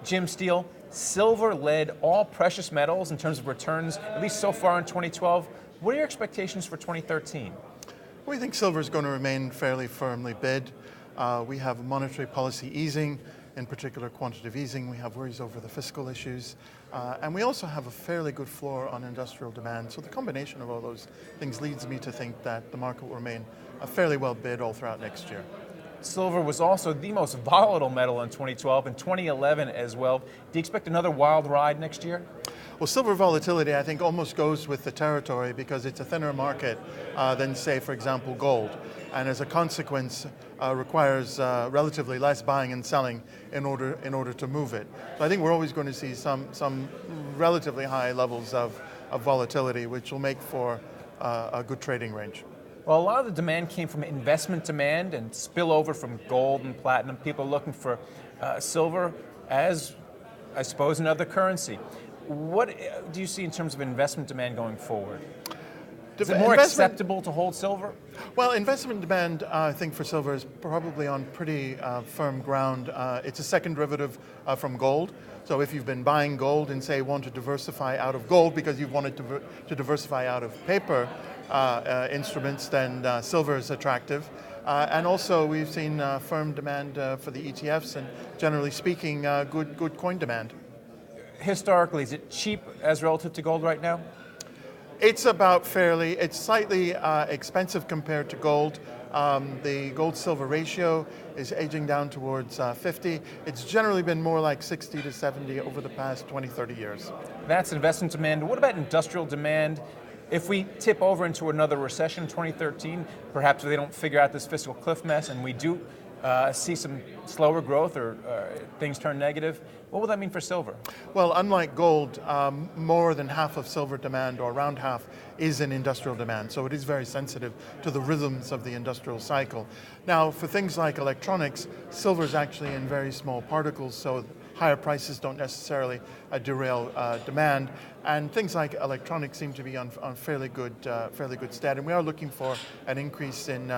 Jim Steele, silver led all precious metals in terms of returns, at least so far in 2012. What are your expectations for 2013? We think silver is going to remain fairly firmly bid. We have monetary policy easing, in particular quantitative easing. We have worries over the fiscal issues. And we also have a fairly good floor on industrial demand. So the combination of all those things leads me to think that the market will remain fairly well bid all throughout next year. Silver was also the most volatile metal in 2012 and 2011 as well. Do you expect another wild ride next year? Well, silver volatility, I think, almost goes with the territory because it's a thinner market than, say, for example, gold. And as a consequence, requires relatively less buying and selling in order to move it. So I think we're always going to see some relatively high levels of volatility, which will make for a good trading range. Well, a lot of the demand came from investment demand and spillover from gold and platinum. People are looking for silver as, I suppose, another currency. What do you see in terms of investment demand going forward? Is it more acceptable to hold silver? Well, investment demand, I think, for silver is probably on pretty firm ground. It's a second derivative from gold. So if you've been buying gold and, say, want to diversify out of gold because you've wanted to diversify out of paper instruments, then silver is attractive. And also we've seen firm demand for the ETFs and, generally speaking, good coin demand. Historically, is it cheap as relative to gold right now? It's about fairly. It's slightly expensive compared to gold. The gold-silver ratio is aging down towards 50. It's generally been more like 60 to 70 over the past 20, 30 years. That's investment demand. What about industrial demand? If we tip over into another recession in 2013, perhaps they don't figure out this fiscal cliff mess and we do see some slower growth or things turn negative, what will that mean for silver? Well, unlike gold, more than half of silver demand, or around half, is in industrial demand. So it is very sensitive to the rhythms of the industrial cycle. Now, for things like electronics, silver is actually in very small particles, so higher prices don't necessarily derail demand. And things like electronics seem to be on fairly good stead. And we are looking for an increase in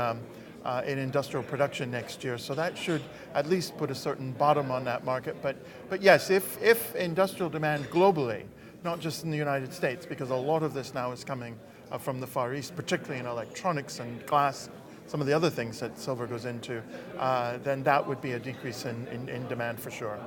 industrial production next year. So that should at least put a certain bottom on that market. But yes, if industrial demand globally, not just in the United States, because a lot of this now is coming from the Far East, particularly in electronics and glass, some of the other things that silver goes into, then that would be a decrease in demand for sure.